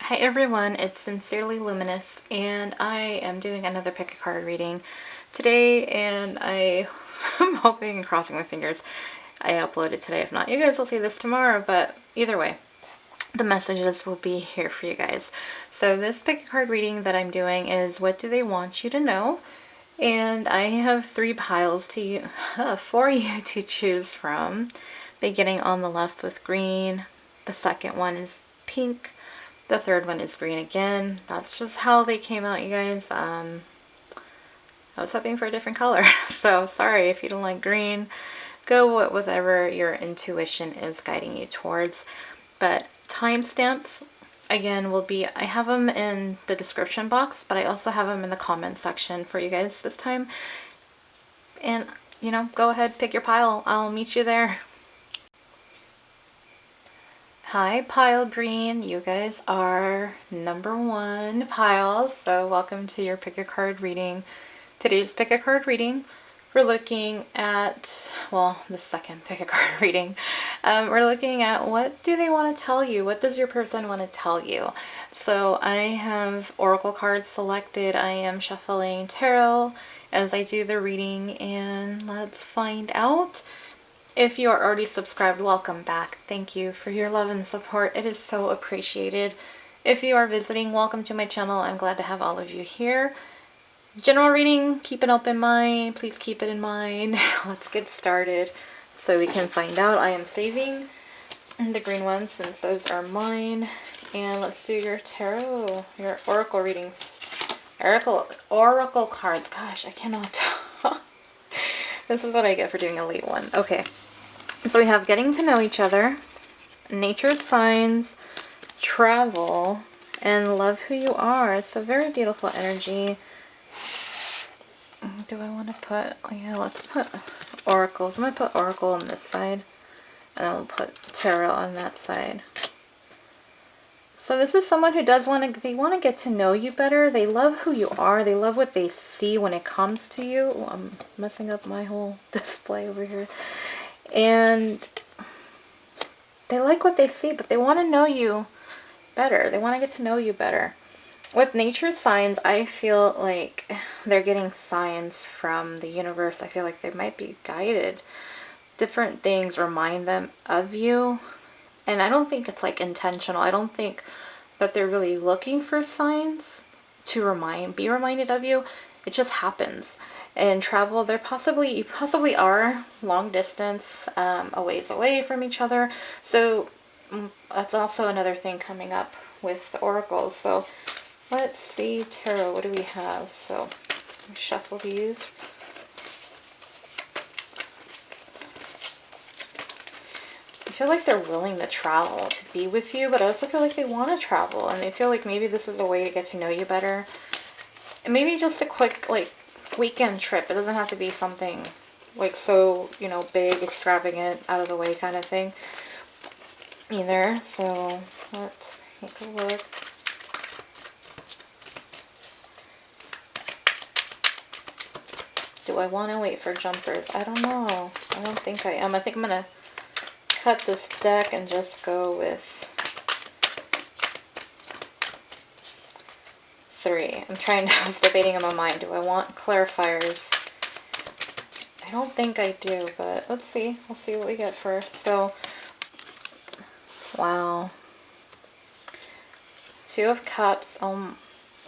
Hi everyone, it's Sincerely Luminous, and I am doing another pick a card reading today, and I'm hoping and crossing my fingers I upload it today. If not, you guys will see this tomorrow, but either way, the messages will be here for you guys. So this pick a card reading that I'm doing is what do they want you to know? And I have three piles to you, for you to choose from, beginning on the left with green. The second one is pink. The third one is green again. That's just how they came out, you guys. I was hoping for a different color, so sorry if you don't like green. Go with whatever your intuition is guiding you towards. But timestamps, again, will be, I have them in the description box, but I also have them in the comment section for you guys this time. And, you know, go ahead, pick your pile. I'll meet you there. Hi pile green, you guys are number one pile, so welcome to your pick a card reading. Today's pick a card reading, we're looking at, well, the second pick a card reading, we're looking at what do they want to tell you, what does your person want to tell you. So I have oracle cards selected, I am shuffling tarot as I do the reading, and let's find out. If you are already subscribed, welcome back. Thank you for your love and support. It is so appreciated. If you are visiting, welcome to my channel. I'm glad to have all of you here. General reading, keep an open mind. Please keep it in mind. Let's get started so we can find out. I am saving the green ones since those are mine. And let's do your tarot, your oracle readings. Oracle cards. Gosh, I cannot talk. This is what I get for doing a late one. Okay. So we have getting to know each other, nature signs, travel, and love who you are. It's a very beautiful energy. Do I want to put, yeah, let's put oracles. I'm going to put oracle on this side, and then we'll put tarot on that side. So this is someone who does want to, they want to get to know you better. They love who you are. They love what they see when it comes to you. Oh, I'm messing up my whole display over here. And they like what they see, but they want to know you better. They want to get to know you better. With nature signs, I feel like they're getting signs from the universe. I feel like they might be guided. Different things remind them of you. And I don't think it's like intentional. I don't think that they're really looking for signs to be reminded of you. It just happens. And travel, you possibly are long distance, a ways away from each other. So that's also another thing coming up with the oracles. So let's see, tarot, what do we have? So shuffle these. I feel like they're willing to travel to be with you, but I also feel like they want to travel, and they feel like maybe this is a way to get to know you better. And maybe just a quick, like, weekend trip. It doesn't have to be something like so, you know, big, extravagant, out of the way kind of thing either. So let's take a look. Do I want to wait for jumpers? I don't know. I don't think I am. I think I'm going to cut this deck and just go with 3. I was debating in my mind, do I want clarifiers? I don't think I do, but let's see. We'll see what we get first. So, wow. 2 of Cups.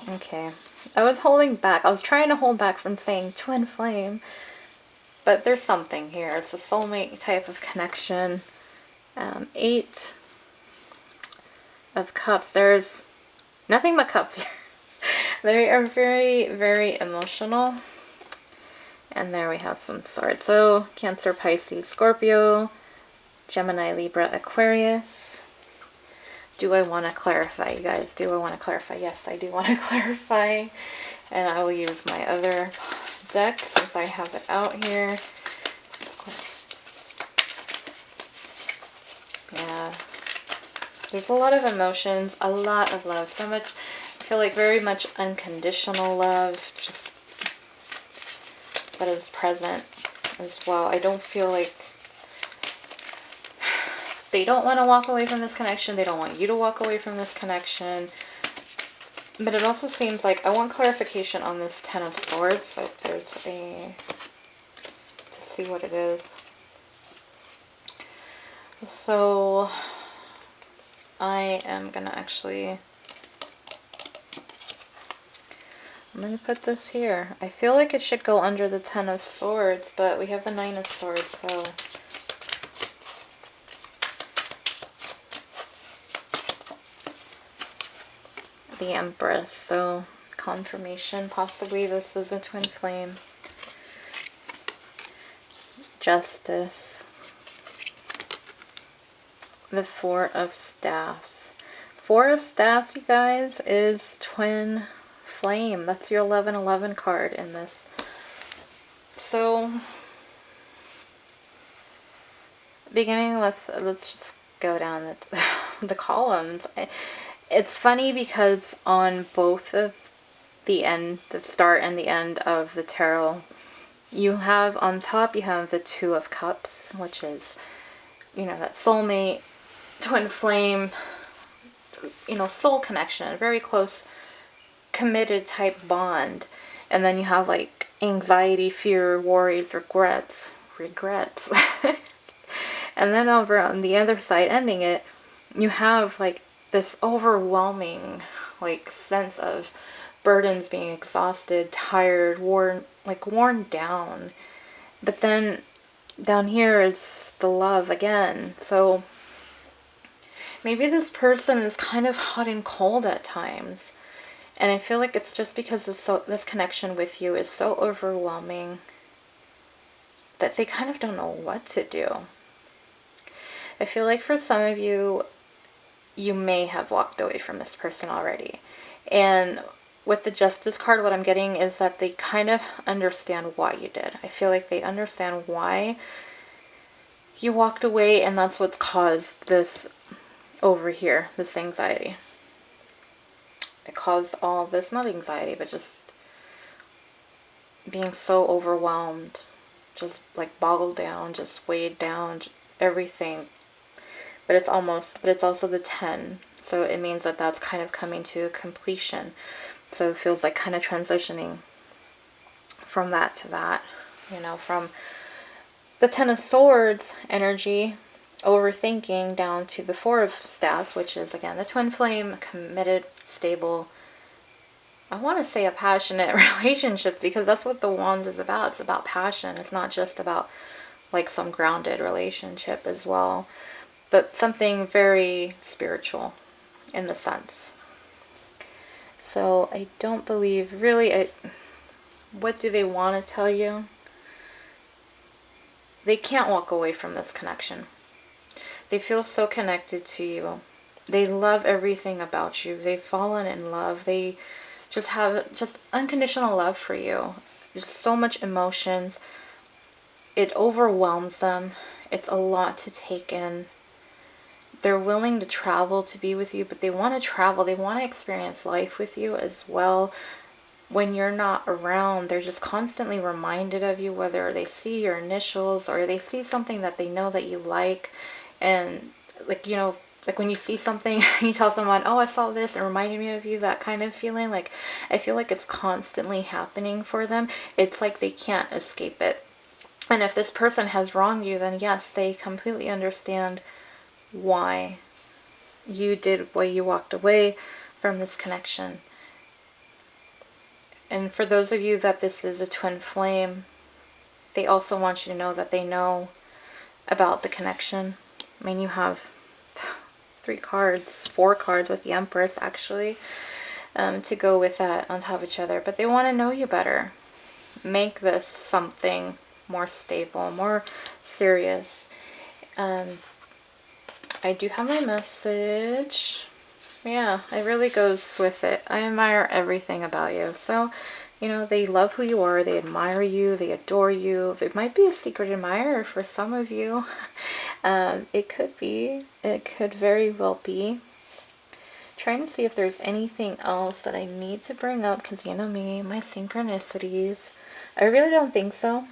Okay. I was holding back. I was trying to hold back from saying twin flame, but there's something here. It's a soulmate type of connection. 8 of Cups. There's nothing but cups here. They are very, very emotional. And there we have some swords. So Cancer, Pisces, Scorpio, Gemini, Libra, Aquarius. Do I want to clarify, you guys? Do I want to clarify? Yes, I do want to clarify. And I will use my other deck since I have it out here. Yeah. There's a lot of emotions, a lot of love. So much, I feel like very much unconditional love. Just that is present as well. I don't feel like they don't want to walk away from this connection. They don't want you to walk away from this connection. But it also seems like I want clarification on this Ten of Swords. So if there's a... to see what it is. So I am going to actually... I'm going to put this here. I feel like it should go under the Ten of Swords, but we have the Nine of Swords, so... the Empress, so confirmation. Possibly this is a twin flame. Justice. The Four of Staffs. Four of Staffs, you guys, is twin flame. That's your 1111 card in this. So, beginning with, let's just go down the columns. It's funny because on both of the start and the end of the tarot, you have on top, you have the Two of Cups, which is, you know, that soulmate, twin flame, you know, soul connection, a very close, committed type bond. And then you have like anxiety, fear, worries, regrets. And then over on the other side, ending it, you have like this overwhelming like sense of burdens, being exhausted, tired, worn down. But then down here is the love again. So maybe this person is kind of hot and cold at times. And I feel like it's just because this connection with you is so overwhelming that they kind of don't know what to do. I feel like for some of you, you may have walked away from this person already. And with the Justice card, what I'm getting is that they kind of understand why you did. I feel like they understand why you walked away, and that's what's caused this over here, this anxiety. It caused all this, not anxiety, but just being so overwhelmed, just like boggled down, just weighed down, everything. But it's also the 10. So it means that that's kind of coming to completion. So it feels like kind of transitioning from that to that, you know, from the Ten of Swords energy, overthinking, down to the Four of Staffs, which is again the twin flame, committed, stable, I want to say a passionate relationship, because that's what the Wands is about. It's about passion. It's not just about like some grounded relationship as well, but something very spiritual in the sense. So I don't believe really, what do they want to tell you? They can't walk away from this connection. They feel so connected to you. They love everything about you. They've fallen in love. They just have just unconditional love for you. Just so much emotions. It overwhelms them. It's a lot to take in. They're willing to travel to be with you, but they want to travel. They want to experience life with you as well. When you're not around, they're just constantly reminded of you, whether they see your initials or they see something that they know that you like. And like, you know, like when you see something, you tell someone, oh, I saw this, it reminded me of you, that kind of feeling. Like, I feel like it's constantly happening for them. It's like they can't escape it. And if this person has wronged you, then yes, they completely understand why you did, why you walked away from this connection. And for those of you that this is a twin flame, they also want you to know that they know about the connection. I mean, you have 4 cards with the Empress actually, to go with that on top of each other. But they want to know you better. Make this something more stable, more serious. I do have my message. Yeah, it really goes with it. I admire everything about you. So, you know, they love who you are. They admire you. They adore you. There might be a secret admirer for some of you. It could be. It could very well be. Trying to see if there's anything else that I need to bring up, because you know me, my synchronicities. I really don't think so.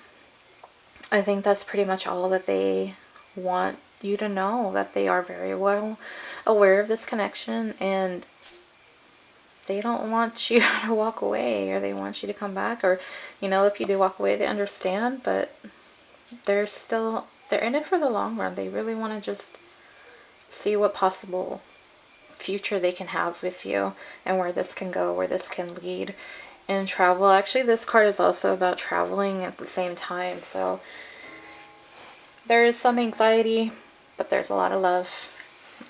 I think that's pretty much all that they want you to know, that they are very well aware of this connection, and they don't want you to walk away, or they want you to come back, or, you know, if you do walk away, they understand, but they're in it for the long run. They really want to just see what possible future they can have with you, and where this can go, where this can lead. And travel, actually this card is also about traveling at the same time, so there is some anxiety, but there's a lot of love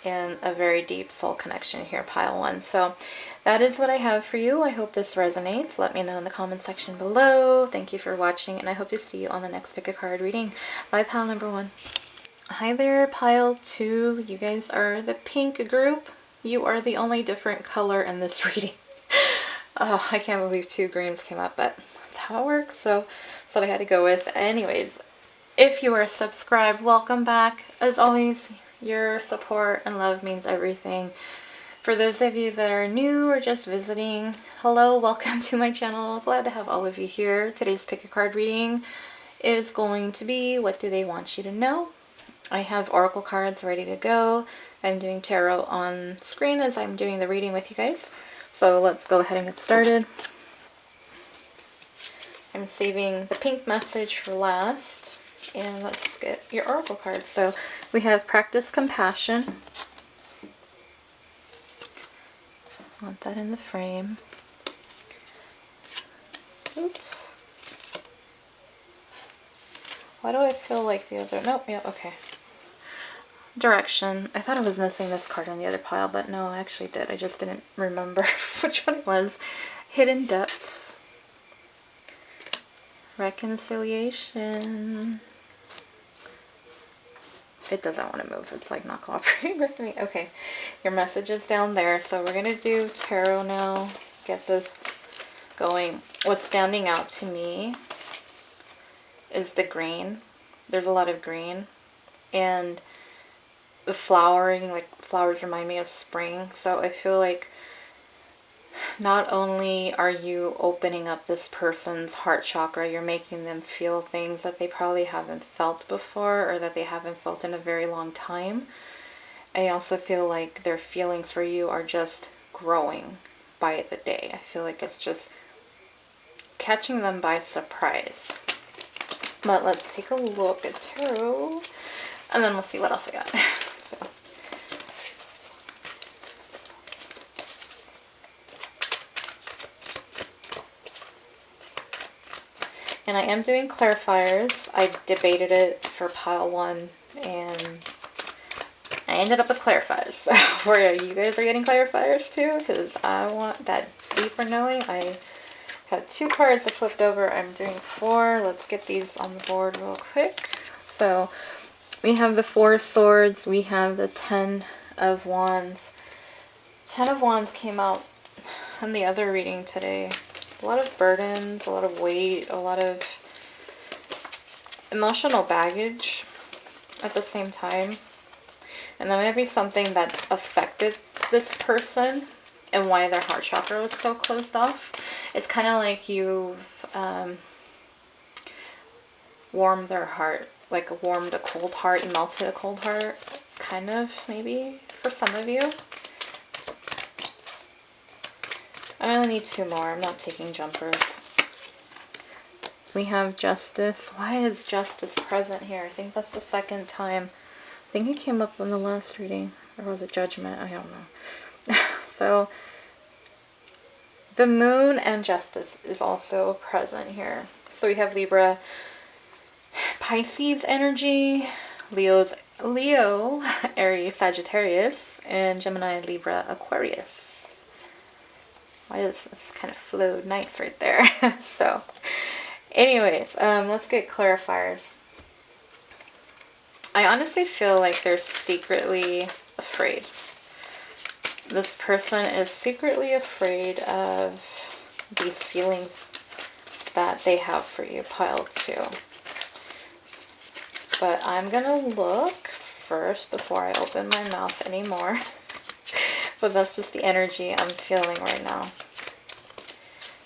and a very deep soul connection here, pile one. So that is what I have for you. I hope this resonates. Let me know in the comment section below. Thank you for watching, and I hope to see you on the next pick a card reading. Bye, pile number one. Hi there, pile two. You guys are the pink group. You are the only different color in this reading. Oh, I can't believe two greens came up, but that's how it works. So that's what I had to go with. Anyways, if you are subscribed, welcome back. As always, your support and love means everything. For those of you that are new or just visiting, hello, welcome to my channel. Glad to have all of you here. Today's pick a card reading is going to be, what do they want you to know? I have oracle cards ready to go. I'm doing tarot on screen as I'm doing the reading with you guys. So let's go ahead and get started. I'm saving the pink message for last. And let's get your oracle cards. So we have practice compassion. Want that in the frame. Oops. Why do I feel like the other? Nope, yeah, okay. Direction. I thought I was missing this card on the other pile, but no, I actually did. I just didn't remember which one it was. Hidden depths. Reconciliation. It doesn't want to move. It's like not cooperating with me. Okay, your message is down there. So we're going to do tarot now. Get this going. What's standing out to me is the green. There's a lot of green. And the flowering, like flowers remind me of spring. So I feel like not only are you opening up this person's heart chakra, you're making them feel things that they probably haven't felt before, or that they haven't felt in a very long time. I also feel like their feelings for you are just growing by the day. I feel like it's just catching them by surprise. But let's take a look at tarot, and then we'll see what else we got. So. And I am doing clarifiers. I debated it for pile one, and I ended up with clarifiers. So where you guys are getting clarifiers too, because I want that deeper knowing. I have 2 cards I flipped over. I'm doing 4. Let's get these on the board real quick. So we have the 4 of Swords. We have the 10 of Wands. 10 of Wands came out in the other reading today. A lot of burdens, a lot of weight, a lot of emotional baggage at the same time. And there may be something that's affected this person and why their heart chakra was so closed off. It's kind of like you've warmed their heart, like warmed a cold heart, you melted a cold heart, kind of, maybe, for some of you. I only need 2 more. I'm not taking jumpers. We have Justice. Why is Justice present here? I think that's the 2nd time. I think it came up in the last reading. Or was it Judgment? I don't know. So, the Moon and Justice is also present here. So we have Libra, Pisces energy, Leo, Aries, Sagittarius, and Gemini, Libra, Aquarius. Why does this kind of flowed nice right there? So, anyways, let's get clarifiers. I honestly feel like they're secretly afraid. This person is secretly afraid of these feelings that they have for you, pile 2. But I'm gonna look first before I open my mouth anymore. But that's just the energy I'm feeling right now.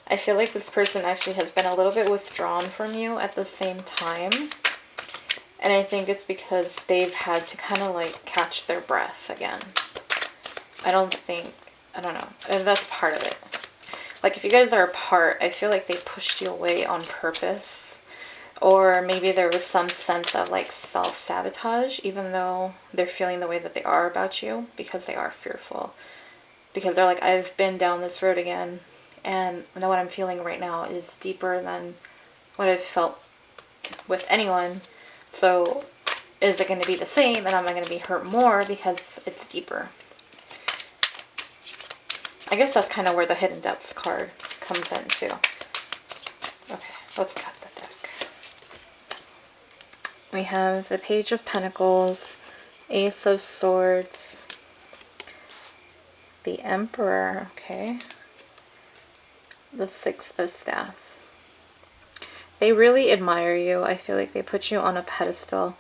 I feel like this person actually has been a little bit withdrawn from you at the same time. And I think it's because they've had to kind of like catch their breath again. I don't think I don't know. That's part of it. Like, if you guys are apart, I feel like they pushed you away on purpose. Or maybe there was some sense of, like, self-sabotage, even though they're feeling the way that they are about you, because they are fearful. Because they're like, I've been down this road again, and what I'm feeling right now is deeper than what I've felt with anyone. So, is it going to be the same, and am I going to be hurt more because it's deeper? I guess that's kind of where the Hidden Depths card comes in too. Okay, let's cut the deck. We have the Page of Pentacles, Ace of Swords, the Emperor, okay, the Six of Staffs. They really admire you. I feel like they put you on a pedestal.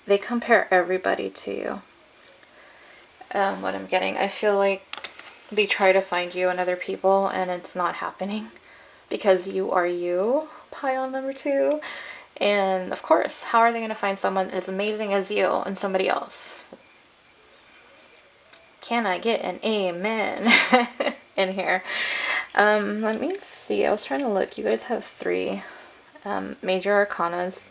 They compare everybody to you. What I'm getting, I feel like they try to find you in other people, and it's not happening because you are you, pile number 2. And of course, how are they going to find someone as amazing as you and somebody else? Can I get an amen in here? Let me see. I was trying to look. You guys have 3 major arcanas.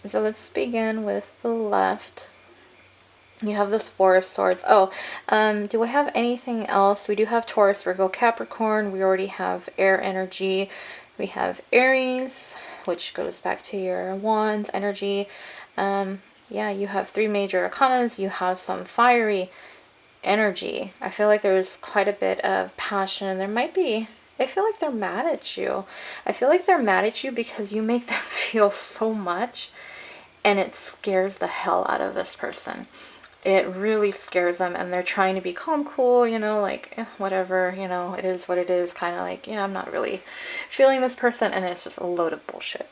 So let's begin with the left. You have this 4 of Swords. Oh, do I have anything else? We do have Taurus, Virgo, Capricorn. We already have air energy. We have Aries, which goes back to your Wands energy. Yeah, you have 3 major arcanas. You have some fiery energy. I feel like there's quite a bit of passion. There might be, I feel like they're mad at you. I feel like they're mad at you because you make them feel so much, and it scares the hell out of this person. It really scares them, and they're trying to be calm, cool, you know, like, whatever, you know, it is what it is, kind of like, yeah, I'm not really feeling this person, and it's just a load of bullshit.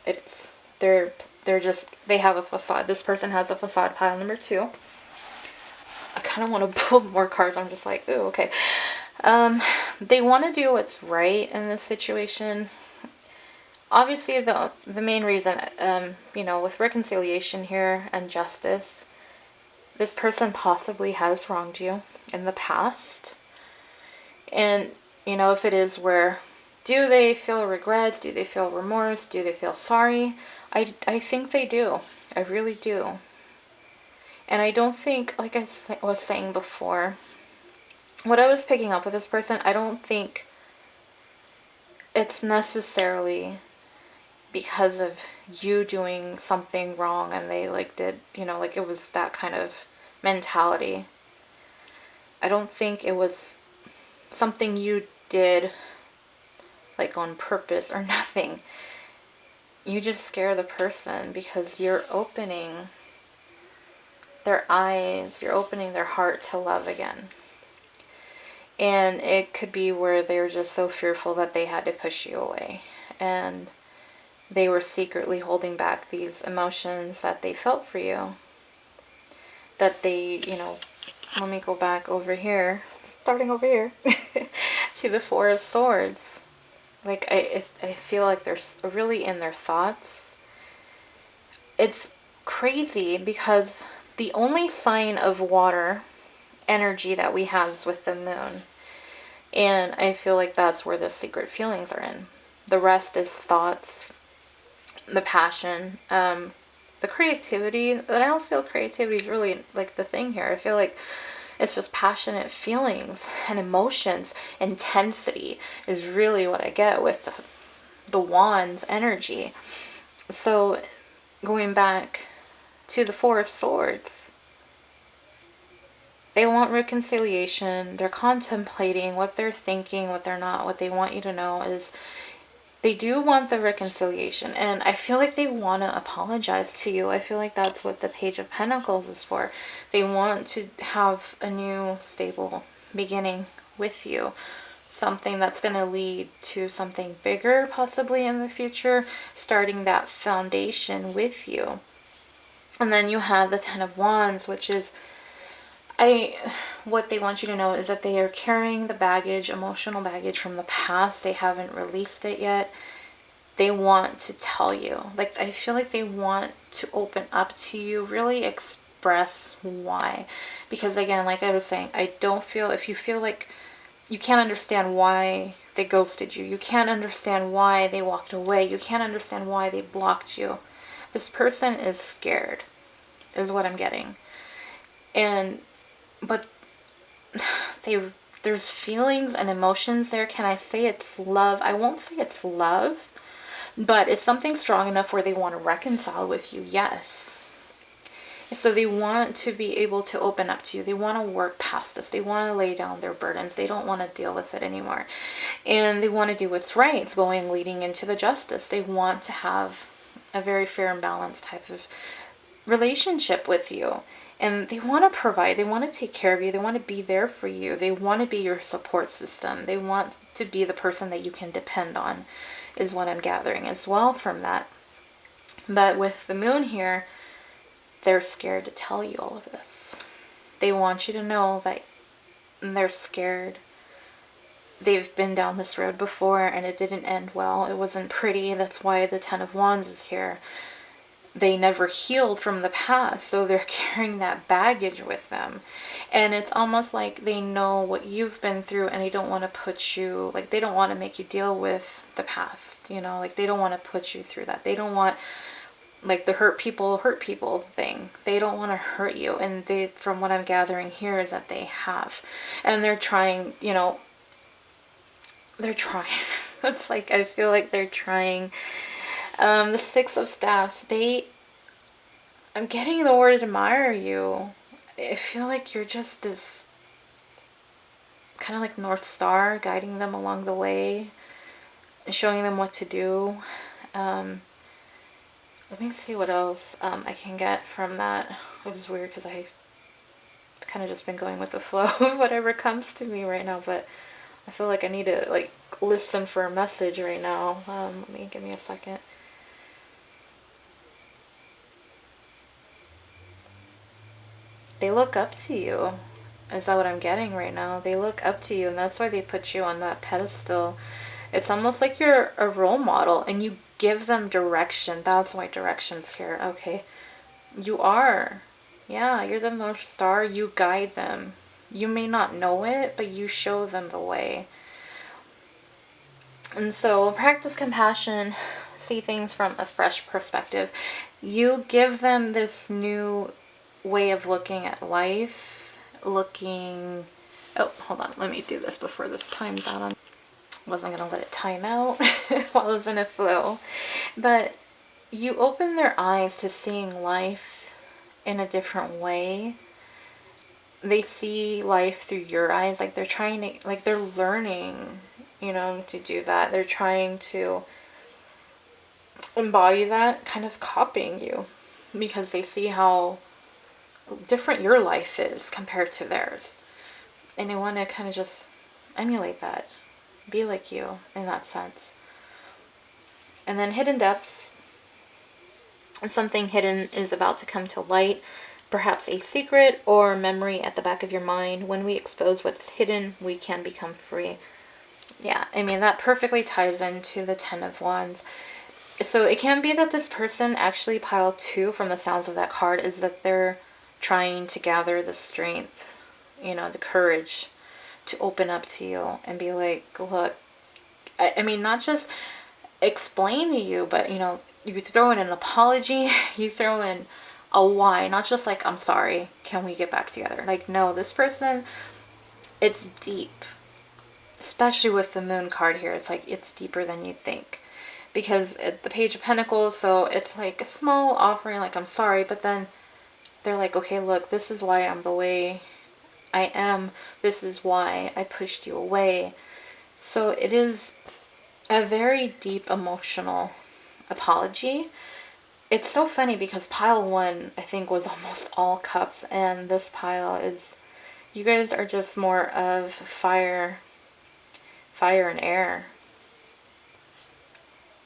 It is. They're just, they have a facade. This person has a facade, pile number 2. I kind of want to pull more cards. I'm just like, ooh, okay. They want to do what's right in this situation. Obviously, the main reason, you know, with reconciliation here and justice, this person possibly has wronged you in the past. And, you know, if it is where, do they feel regrets? Do they feel remorse? Do they feel sorry? I think they do. I really do. And I don't think, like I was saying before, what I was picking up with this person, I don't think it's necessarily because of you doing something wrong and they like did, you know, like it was that kind of mentality. I don't think it was something you did like on purpose or nothing. You just scare the person because you're opening their eyes, you're opening their heart to love again. And it could be where they were just so fearful that they had to push you away. And they were secretly holding back these emotions that they felt for you. That they, you know, let me go back over here, starting over here, to the 4 of Swords. Like, I feel like they're really in their thoughts. It's crazy because the only sign of water energy that we have is with the moon. And I feel like that's where the secret feelings are in. The rest is thoughts, the passion, the creativity. But I don't feel creativity is really like the thing here. I feel like it's just passionate feelings and emotions. Intensity is really what I get with the Wands energy. So going back to the 4 of Swords, they want reconciliation. They're contemplating what they're thinking, what they're not. What they want you to know is they do want the reconciliation. And I feel like they want to apologize to you. I feel like that's what the Page of Pentacles is for. They want to have a new stable beginning with you. Something that's going to lead to something bigger possibly in the future. Starting that foundation with you. And then you have the 10 of Wands, which is, what they want you to know is that they are carrying the baggage, emotional baggage from the past. They haven't released it yet. They want to tell you. Like, I feel like they want to open up to you, really express why. Because again, like I was saying, I don't feel, if you feel like you can't understand why they ghosted you, you can't understand why they walked away, you can't understand why they blocked you, this person is scared, is what I'm getting. And, but they, there's feelings and emotions there. Can I say it's love? I won't say it's love, but it's something strong enough where they want to reconcile with you, yes. So they want to be able to open up to you. They want to work past this. They want to lay down their burdens. They don't want to deal with it anymore. And they want to do what's right. It's going, leading into the justice. They want to have a very fair and balanced type of relationship with you. And they want to provide. They want to take care of you. They want to be there for you. They want to be your support system. They want to be the person that you can depend on, is what I'm gathering as well from that. But with the moon here, they're scared to tell you all of this. They want you to know that they're scared. They've been down this road before and it didn't end well. It wasn't pretty. That's why the Ten of Wands is here. They never healed from the past, so they're carrying that baggage with them. And it's almost like they know what you've been through and they don't want to put you, like they don't want to make you deal with the past, you know, like they don't want to put you through that. They don't want, like, the hurt people thing. They don't want to hurt you. And they, from what I'm gathering here, is that they have. And they're trying, you know, they're trying. It's like, I feel like they're trying. The Six of Staffs, I'm getting the word admire you. I feel like you're just this kind of like North Star, guiding them along the way and showing them what to do. Let me see what else I can get from that. It was weird because I kind of just been going with the flow of whatever comes to me right now, but I feel like I need to like listen for a message right now. Give me a second. They look up to you. Is that what I'm getting right now? They look up to you, and that's why they put you on that pedestal. It's almost like you're a role model and you give them direction. That's why direction's here. Okay. You are. Yeah, you're the North Star. You guide them. You may not know it, but you show them the way. And so practice compassion. See things from a fresh perspective. You give them this new way of looking at life. Looking... Oh, hold on. Let me do this before this times out. Wasn't going to let it time out while I was in a flow. But you open their eyes to seeing life in a different way. They see life through your eyes. Like they're trying to, like they're learning, you know, to do that. They're trying to embody that, kind of copying you, because they see how different your life is compared to theirs. And they want to kind of just emulate that. Be like you in that sense. And then hidden depths. Something hidden is about to come to light. Perhaps a secret or memory at the back of your mind. When we expose what's hidden, we can become free. Yeah, I mean, that perfectly ties into the Ten of Wands. So it can be that this person, actually, pile 2, from the sounds of that card, is that they're trying to gather the strength, you know, the courage to open up to you and be like, look, I mean, not just explain to you, but, you know, you throw in an apology, you throw in a why, not just like, I'm sorry, can we get back together? Like, no, this person, it's deep. Especially with the Moon card here, it's like, it's deeper than you think. Because the Page of Pentacles, so it's like a small offering, like, I'm sorry, but then they're like, okay, look, this is why I'm the way I am. This is why I pushed you away. So it is a very deep emotional apology. It's so funny because pile 1, I think, was almost all cups, and this pile is, you guys are just more of fire and air.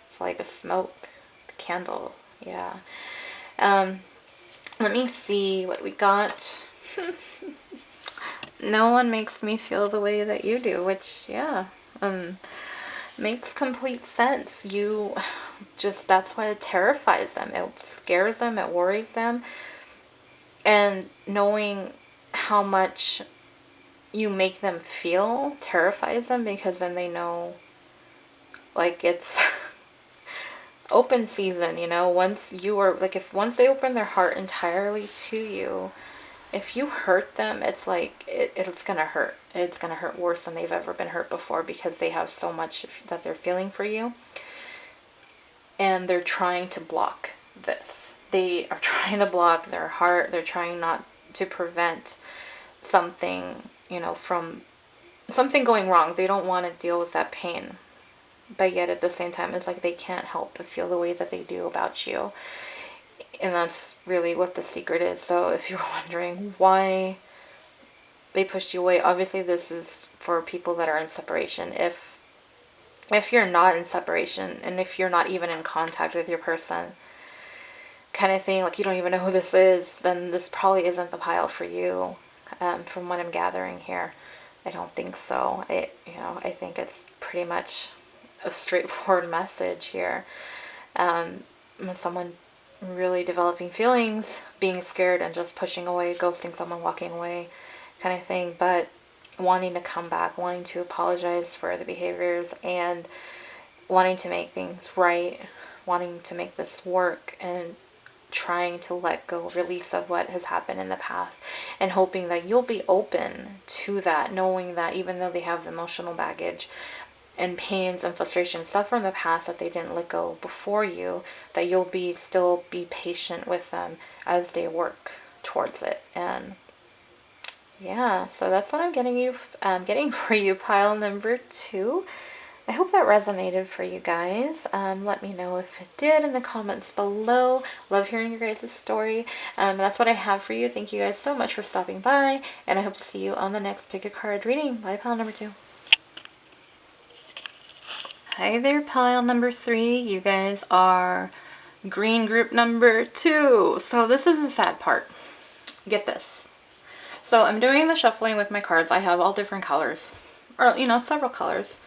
It's like a smoke, the candle, yeah. Let me see what we got. No one makes me feel the way that you do, which, yeah, makes complete sense. You just, that's why it terrifies them. It scares them. It worries them. And knowing how much you make them feel terrifies them, because then they know, like, it's open season, you know. Once you are, like, if once they open their heart entirely to you, if you hurt them, it's like it's gonna hurt. It's gonna hurt worse than they've ever been hurt before, because they have so much that they're feeling for you, and they're trying to block this. They are trying to block their heart. They're trying not to prevent something, you know, from something going wrong. They don't want to deal with that pain. But yet at the same time, it's like they can't help but feel the way that they do about you. And that's really what the secret is. So if you're wondering why they pushed you away, obviously this is for people that are in separation. If you're not in separation, and if you're not even in contact with your person, kind of thing, like you don't even know who this is, then this probably isn't the pile for you. From what I'm gathering here, I don't think so. I think it's pretty much a straightforward message here. Someone really developing feelings, being scared and just pushing away, ghosting someone, walking away, kind of thing, but wanting to come back, wanting to apologize for the behaviors, and wanting to make things right, wanting to make this work, and trying to let go, release of what has happened in the past, and hoping that you'll be open to that, knowing that even though they have the emotional baggage and pains and frustrations, stuff from the past that they didn't let go before you, that you'll still be patient with them as they work towards it. And yeah, so that's what I'm getting for you, pile number 2. I hope that resonated for you guys. Let me know if it did in the comments below. Love hearing your guys' story. That's what I have for you. Thank you guys so much for stopping by, and I hope to see you on the next Pick a Card reading. Bye, pile number 2. Hi there, pile number 3. You guys are green group number 2. So this is the sad part. Get this. So I'm doing the shuffling with my cards. I have all different colors, or, you know, several colors.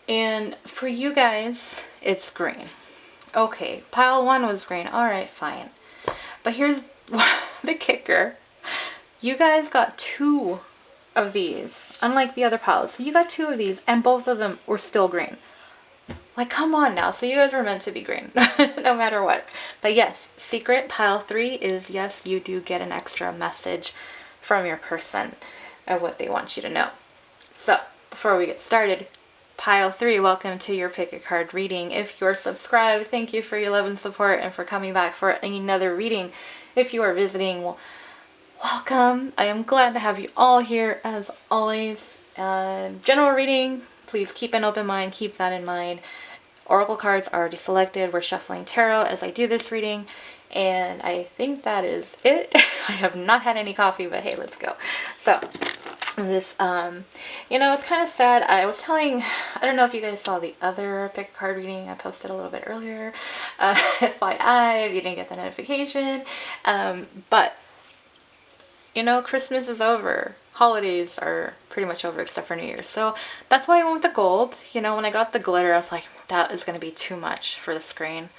And for you guys, it's green. Okay, pile 1 was green. All right, fine. But here's the kicker. You guys got 2 of these, unlike the other piles. So you got 2 of these, and both of them were still green. Like, come on now. So you guys were meant to be green, no matter what. But yes, secret pile 3 is, yes, you do get an extra message from your person of what they want you to know. So before we get started, pile 3, welcome to your Pick a Card reading. If you're subscribed, thank you for your love and support and for coming back for another reading. If you are visiting, well, welcome. I am glad to have you all here as always. General reading, please keep an open mind, keep that in mind. Oracle cards already selected. We're shuffling tarot as I do this reading, and I think that is it. I have not had any coffee, but hey, let's go. So this, you know, it's kind of sad. I don't know if you guys saw the other Pick a Card reading I posted a little bit earlier. FYI, if you didn't get the notification. But, you know, Christmas is over. Holidays are pretty much over except for New Year's. So that's why I went with the gold. You know, when I got the glitter, I was like, that is going to be too much for the screen.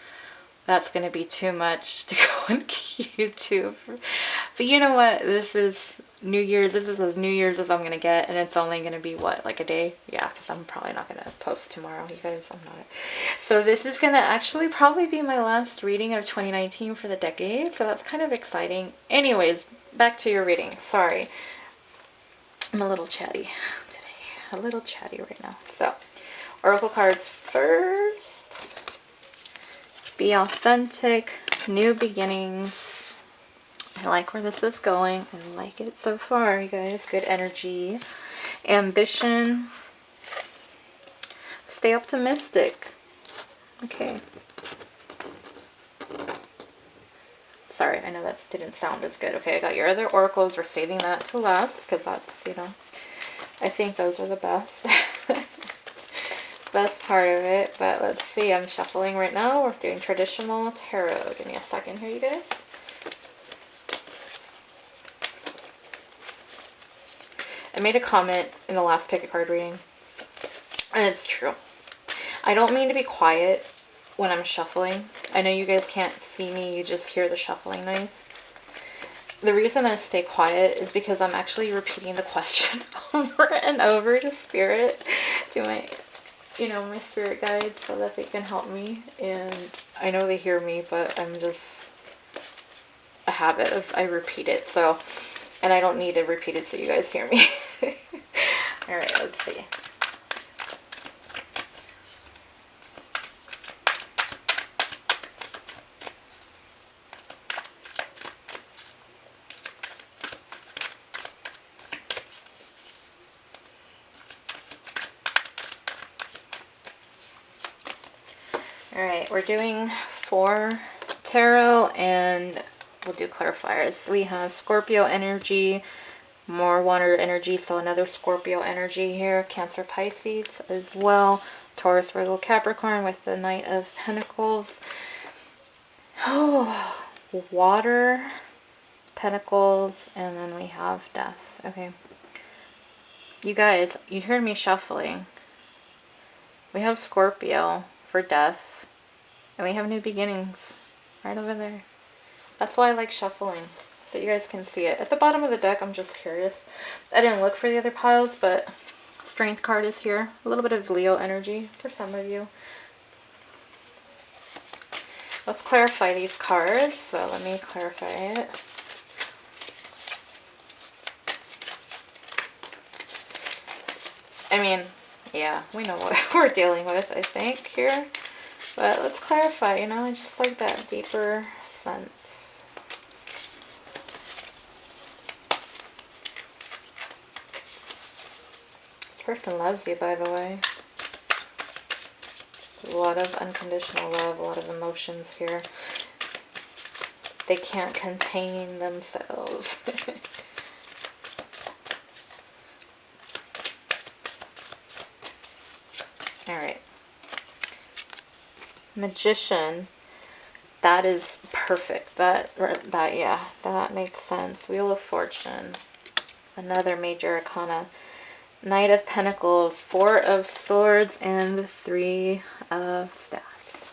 That's going to be too much to go on YouTube. But you know what? This is New Year's. This is as New Year's as I'm going to get. And it's only going to be, what, like a day? Yeah, because I'm probably not going to post tomorrow, you guys. I'm not. So this is going to actually probably be my last reading of 2019 for the decade. So that's kind of exciting. Anyways, back to your reading. Sorry. I'm a little chatty today. A little chatty right now. So, Oracle cards first. Be authentic. New beginnings. I like where this is going. I like it so far, you guys. Good energy. Ambition. Stay optimistic. Okay. Sorry, I know that didn't sound as good. Okay, I got your other oracles. We're saving that to last because that's, you know, I think those are the best. Best part of it. But let's see, I'm shuffling right now. We're doing traditional tarot. Give me a second here, you guys. I made a comment in the last Pick a Card reading, and it's true. I don't mean to be quiet when I'm shuffling. I know you guys can't see me, you just hear the shuffling noise. the reason I stay quiet is because I'm actually repeating the question over and over to spirit, to my, you know, my spirit guides, so that they can help me. And I know they hear me, but I'm just a habit of, I repeat it. So, and I don't need to repeat it so you guys hear me. All right, let's see. Alright, we're doing 4 tarot and we'll do clarifiers. We have Scorpio energy, more water energy, so another Scorpio energy here, Cancer, Pisces as well, Taurus, Virgo, Capricorn with the Knight of Pentacles. Oh, water, Pentacles, and then we have Death. Okay. You guys, you heard me shuffling. We have Scorpio for Death. And we have New Beginnings right over there. That's why I like shuffling, so you guys can see it. At the bottom of the deck, I'm just curious. I didn't look for the other piles, but Strength card is here. A little bit of Leo energy for some of you. Let's clarify these cards. So let me clarify it. I mean, yeah, we know what we're dealing with, I think, here. But let's clarify, you know, just like that deeper sense. This person loves you, by the way. There's a lot of unconditional love, a lot of emotions here. They can't contain themselves. All right. Magician, that is perfect. Yeah, that makes sense. Wheel of Fortune, another major arcana. Knight of Pentacles, 4 of Swords, and the 3 of Staffs.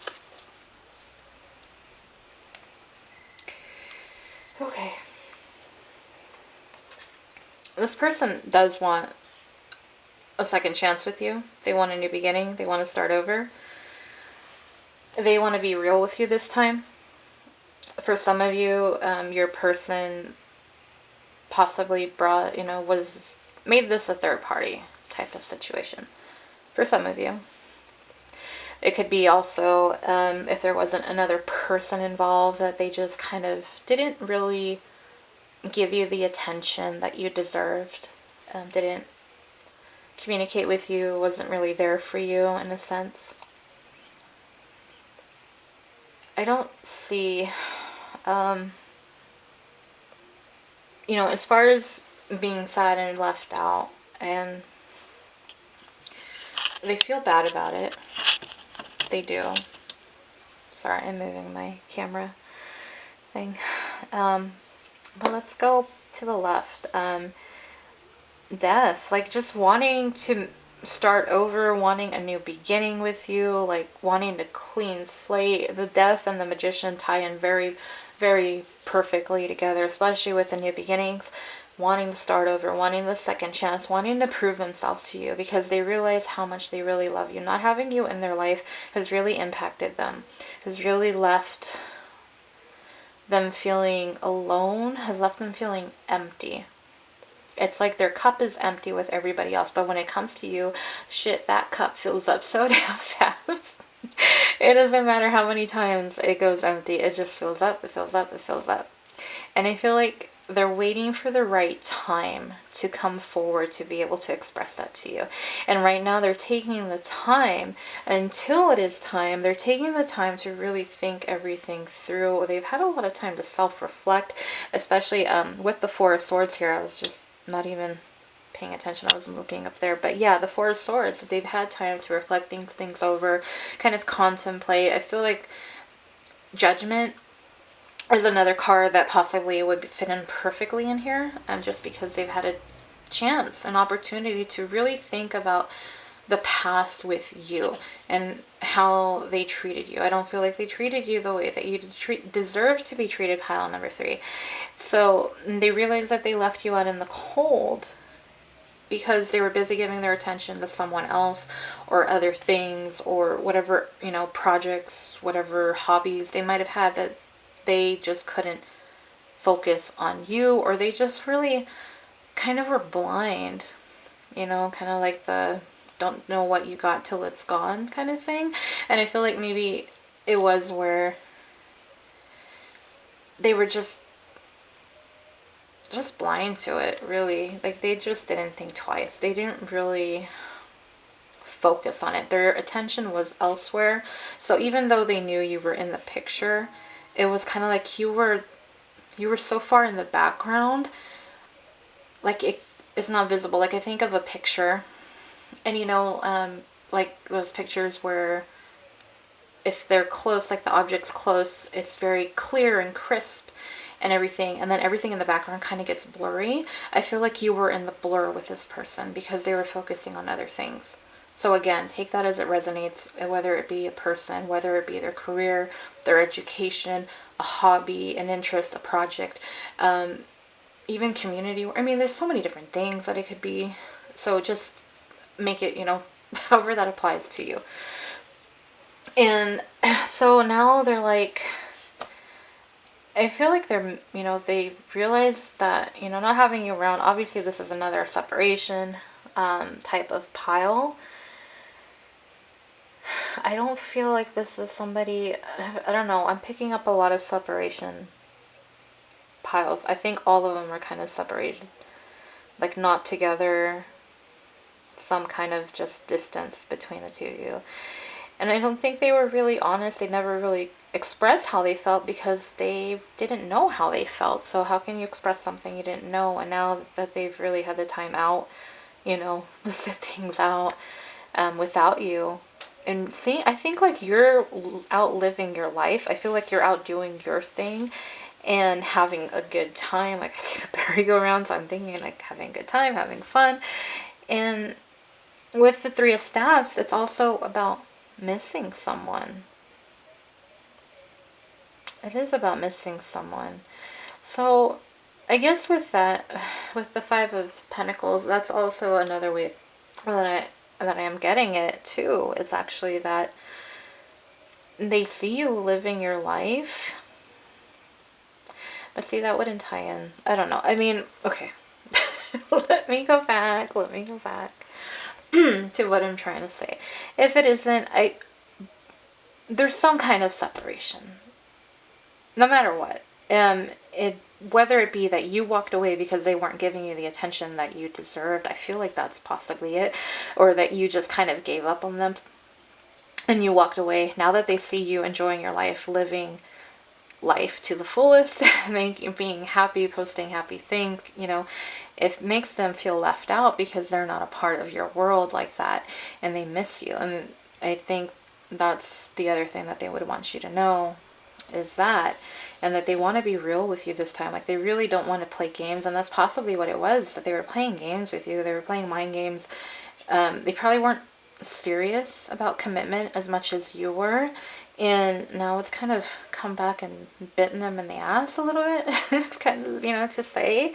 Okay. This person does want a second chance with you. They want a new beginning. They want to start over. They want to be real with you this time. For some of you, your person possibly brought, you know, made this a third party type of situation. For some of you. It could be also, if there wasn't another person involved, that they just kind of didn't really give you the attention that you deserved. Didn't communicate with you, wasn't really there for you in a sense. I don't see, you know, as far as being sad and left out, and they feel bad about it. They do. Sorry, I'm moving my camera thing. But let's go to the left. Death, like just wanting to start over, wanting a new beginning with you, like wanting to clean slate. The Death and the Magician tie in very, very perfectly together, especially with the new beginnings. Wanting to start over, wanting the second chance, wanting to prove themselves to you because they realize how much they really love you. Not having you in their life has really impacted them, has really left them feeling alone, has left them feeling empty. It's like their cup is empty with everybody else, but when it comes to you, shit, that cup fills up so damn fast. It doesn't matter how many times it goes empty, it just fills up, it fills up, it fills up. And I feel like they're waiting for the right time to come forward to be able to express that to you. And right now they're taking the time, until it is time, they're taking the time to really think everything through. They've had a lot of time to self-reflect, especially with the 4 of Swords here. I was just not even paying attention. I wasn't looking up there. But yeah, the 4 of Swords, they've had time to reflect things over, kind of contemplate. I feel like Judgment is another card that possibly would fit in perfectly in here, just because they've had a chance, an opportunity to really think about the past with you and how they treated you. I don't feel like they treated you the way that you deserve to be treated, pile number 3. So they realized that they left you out in the cold because they were busy giving their attention to someone else or other things or whatever, projects, whatever hobbies they might have had, that they just couldn't focus on you, or they just really kind of were blind, kind of like the don't know what you got till it's gone kind of thing. And I feel like maybe it was where they were just blind to it, really. Like, they just didn't think twice. They didn't really focus on it. Their attention was elsewhere. So even though they knew you were in the picture, it was kind of like you were so far in the background, like it's not visible. Like, I think of a picture, and like those pictures where if they're close, like the object's close, it's very clear and crisp and everything, and then everything in the background kind of gets blurry. I feel like you were in the blur with this person because they were focusing on other things. So again, take that as it resonates, whether it be a person, whether it be their career, their education, a hobby, an interest, a project, even community. I mean, there's so many different things that it could be. So just make it, however that applies to you. And so now they're like, I feel like they're, they realize that, not having you around, obviously this is another separation type of pile. I don't feel like this is somebody, I don't know, I'm picking up a lot of separation piles. I think all of them are kind of separated, like not together, some kind of just distance between the two of you. And I don't think they were really honest. They never really expressed how they felt because they didn't know how they felt. So how can you express something you didn't know? And now that they've really had the time out, to sit things out without you. And see, I think like you're out living your life. I feel like you're out doing your thing and having a good time. Like, I see the merry-go-round, so I'm thinking like having a good time, having fun. And with the 3 of Staffs, it's also about missing someone. It is about missing someone. So I guess with that, with the 5 of Pentacles, that's also another way that I am getting it too. It's actually that they see you living your life. But see, that wouldn't tie in. I don't know. I mean, okay. Let me go back to what I'm trying to say. If it isn't, there's some kind of separation. No matter what. Whether it be that you walked away because they weren't giving you the attention that you deserved, I feel like that's possibly it. Or that you just kind of gave up on them and you walked away. Now that they see you enjoying your life, living life to the fullest, being happy, posting happy things, it makes them feel left out because they're not a part of your world like that, and they miss you. And I think that's the other thing that they would want you to know, is that, and that they want to be real with you this time. Like, they really don't want to play games, and that's possibly what it was, that they were playing games with you. They were playing mind games. They probably weren't serious about commitment as much as you were. And now it's kind of come back and bitten them in the ass a little bit. It's kind of, to say.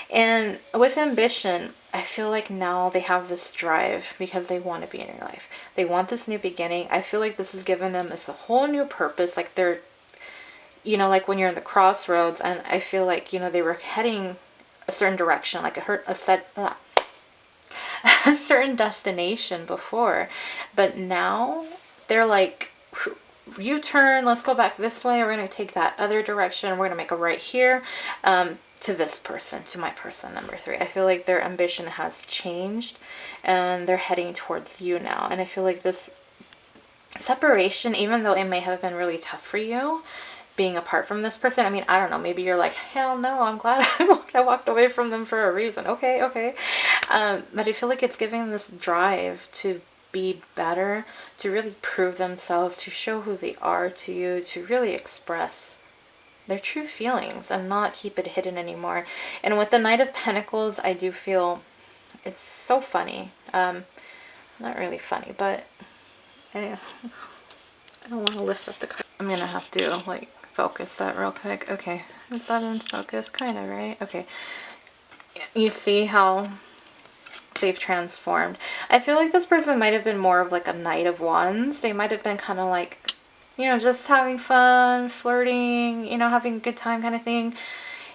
And with ambition, I feel like now they have this drive because they want to be in your life. They want this new beginning. I feel like this has given them this a whole new purpose. Like, they're, like when you're in the crossroads, and I feel like, they were heading a certain direction, like a certain destination before. But now they're like, U-turn, let's go back this way, we're going to take that other direction, we're going to make a right here, to this person, to my person, number 3. I feel like their ambition has changed and they're heading towards you now. And I feel like this separation, even though it may have been really tough for you being apart from this person, I mean, I don't know, maybe you're like, hell no, I'm glad I walked away from them for a reason. Okay. But I feel like it's giving them this drive to be better, to really prove themselves, to show who they are to you, to really express their true feelings and not keep it hidden anymore. And with the Knight of Pentacles, I do feel it's so funny. not really funny, but I don't want to lift up the card. I'm gonna have to like focus that real quick. Okay, is that in focus? Kind of, right? Okay. You see how they've transformed. I feel like this person might have been more of like a Knight of Wands. They might have been kind of like, you know, just having fun, flirting, you know, having a good time kind of thing.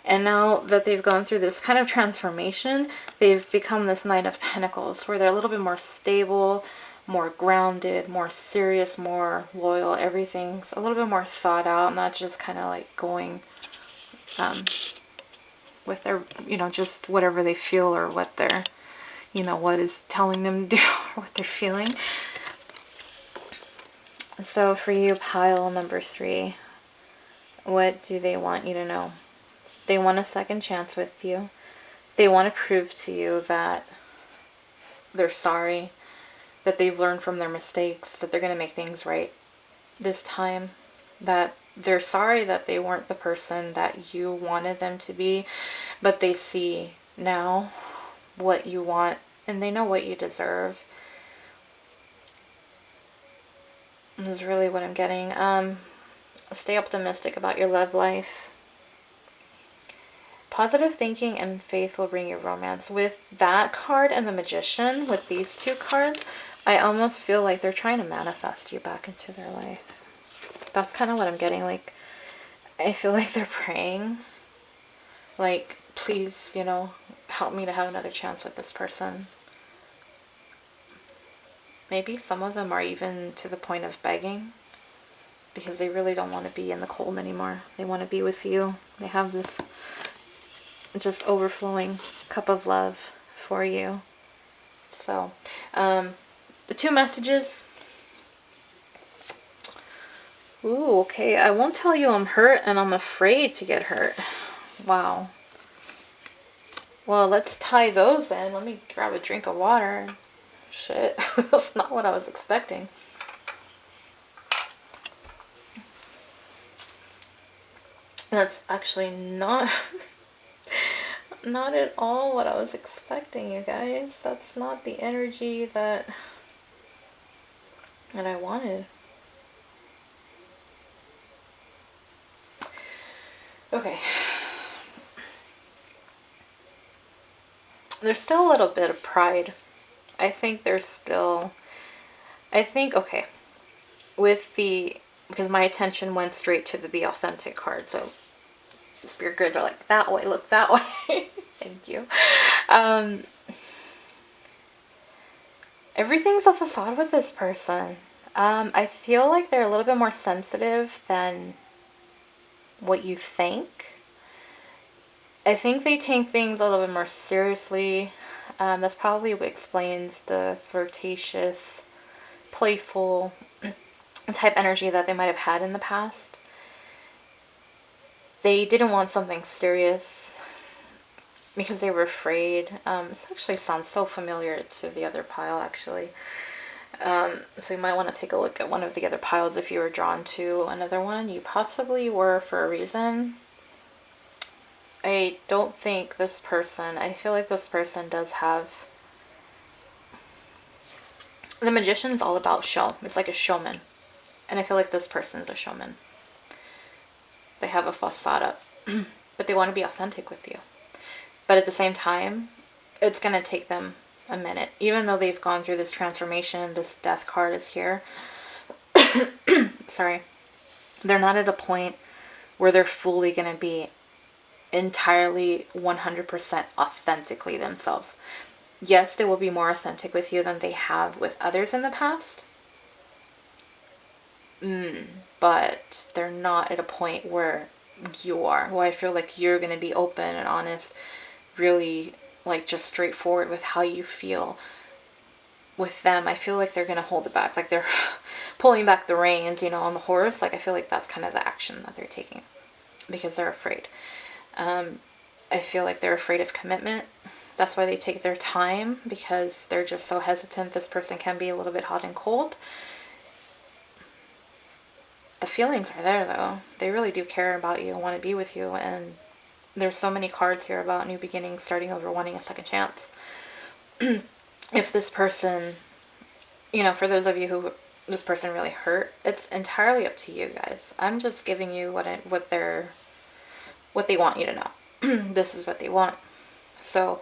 And now that they've gone through this kind of transformation, they've become this Knight of Pentacles, where they're a little bit more stable, more grounded, more serious, more loyal. Everything's a little bit more thought out, not just kind of like going with their, you know, just whatever they feel or what they're, you know, what is telling them to do or what they're feeling. So for you, pile number 3, what do they want you to know? They want a second chance with you. They want to prove to you that they're sorry, that they've learned from their mistakes, that they're going to make things right this time, that they're sorry that they weren't the person that you wanted them to be, but they see now what you want and they know what you deserve. This is really what I'm getting. Stay optimistic about your love life. Positive thinking and faith will bring you romance. With that card and the Magician, with these 2 cards, I almost feel like they're trying to manifest you back into their life. That's kind of what I'm getting. Like, I feel like they're praying. Like, please, you know, help me to have another chance with this person. Maybe some of them are even to the point of begging, because they really don't want to be in the cold anymore. They want to be with you. They have this just overflowing cup of love for you. So, the 2 messages. Ooh, okay. I won't tell you I'm hurt and I'm afraid to get hurt. Wow. Well, let's tie those in. Let me grab a drink of water. Shit. That's not what I was expecting. That's actually not not at all what I was expecting, you guys. That's not the energy that I wanted. Okay. There's still a little bit of pride. I think there's still, okay, with the, because my attention went straight to the Be Authentic card, so the spirit guides are like, that way, look that way. Thank you. Everything's a facade with this person. I feel like they're a little bit more sensitive than what you think. I think they take things a little bit more seriously. That's probably what explains the flirtatious, playful type energy that they might have had in the past. They didn't want something serious because they were afraid. This actually sounds so familiar to the other pile, actually. So you might want to take a look at one of the other piles if you were drawn to another one. You possibly were for a reason. I don't think this person, I feel like this person does have, the Magician's all about show. It's like a showman. And I feel like this person's a showman. They have a facade up, but they want to be authentic with you. But at the same time, it's going to take them a minute. Even though they've gone through this transformation, this death card is here. Sorry. They're not at a point where they're fully going to be entirely 100% authentically themselves. Yes, they will be more authentic with you than they have with others in the past. But they're not at a point where you are. Where I feel like you're going to be open and honest, really like just straightforward with how you feel. With them, I feel like they're going to hold it back. Like they're pulling back the reins, you know, on the horse. Like I feel like that's kind of the action that they're taking because they're afraid. I feel like they're afraid of commitment. That's why they take their time, because they're just so hesitant. This person can be a little bit hot and cold. The feelings are there, though. They really do care about you and want to be with you. And there's so many cards here about new beginnings, starting over, wanting a second chance. If this person you know, for those of you who this person really hurt, it's entirely up to you guys. I'm just giving you what they want you to know. This is what they want. So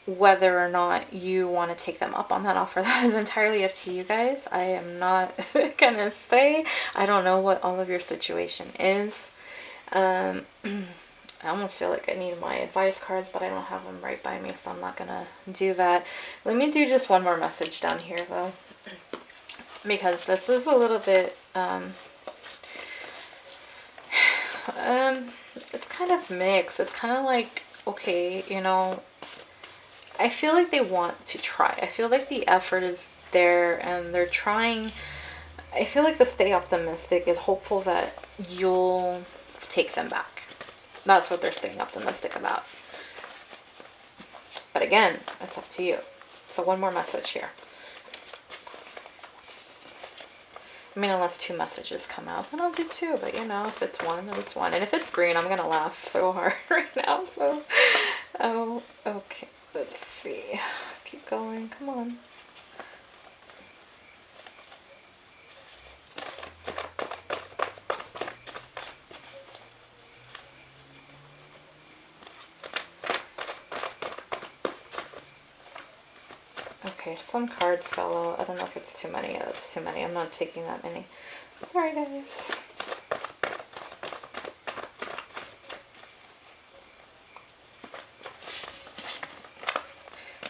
whether or not you want to take them up on that offer, that is entirely up to you guys. I am not gonna say. I don't know what all of your situation is. I almost feel like I need my advice cards, but I don't have them right by me, so I'm not gonna do that. Let me do just one more message down here, though, because this is a little bit, it's kind of mixed. It's kind of like, okay, you know, I feel like they want to try. I feel like the effort is there and they're trying. I feel like the stay optimistic is hopeful that you'll take them back. That's what they're staying optimistic about. But again, it's up to you. So one more message here. I mean, unless two messages come out, then I'll do two. But you know, if it's one, then it's one. And if it's green, I'm gonna laugh so hard right now. So, oh, okay. Let's see. Let's keep going. Come on. Okay, some cards fell out. I don't know if it's too many. Yeah, it's too many. I'm not taking that many. Sorry, guys.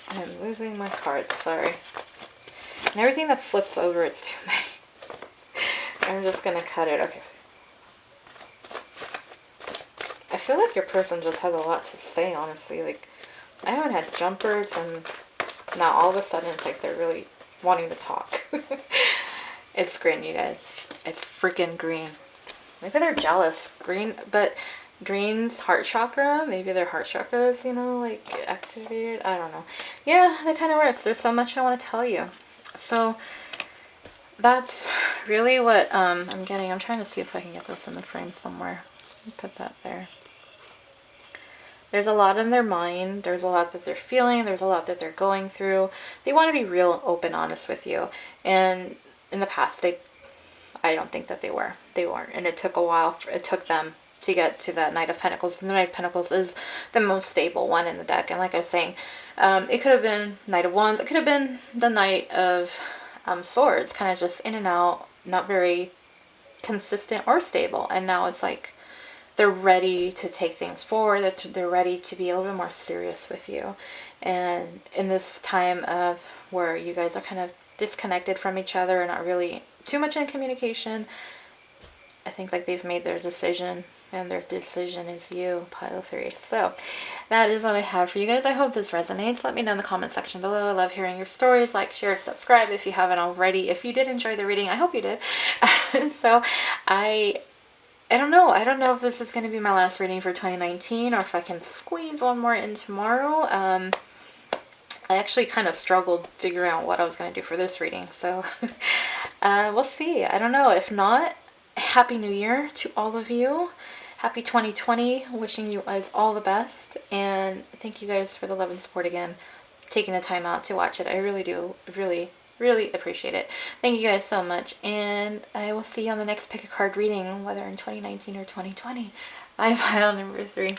I'm losing my cards. Sorry. And everything that flips over, it's too many. I'm just gonna cut it. Okay. I feel like your person just has a lot to say, honestly. Like, I haven't had jumpers, and now all of a sudden it's like they're really wanting to talk. It's green, you guys. It's freaking green. Maybe they're jealous. Green, but green's heart chakra. Maybe their heart chakra is, you know, like activated. I don't know. Yeah, that kind of works. There's so much I want to tell you. So that's really what I'm getting. I'm trying to see if I can get this in the frame somewhere. Put that there. There's a lot in their mind. There's a lot that they're feeling. There's a lot that they're going through. They want to be real, open, honest with you. And in the past, I don't think that they were. They weren't. And it took a while. It took them to get to that Knight of Pentacles. The Knight of Pentacles is the most stable one in the deck. And like I was saying, it could have been Knight of Wands. It could have been the Knight of Swords. Kind of just in and out. Not very consistent or stable. And now it's like they're ready to take things forward. They're ready to be a little bit more serious with you. And in this time of where you guys are kind of disconnected from each other and not really too much in communication, I think like they've made their decision, and their decision is you, pile 3. So that is what I have for you guys. I hope this resonates. Let me know in the comment section below. I love hearing your stories. Like, share, subscribe if you haven't already. If you did enjoy the reading, I hope you did. And so I don't know. I don't know if this is going to be my last reading for 2019 or if I can squeeze one more in tomorrow. I actually kind of struggled figuring out what I was going to do for this reading. So we'll see. I don't know. If not, Happy New Year to all of you. Happy 2020. Wishing you guys all the best. And thank you guys for the love and support again. Taking the time out to watch it. I really do. Really appreciate it. Thank you guys so much, and I will see you on the next pick a card reading, whether in 2019 or 2020. Bye, pile number 3.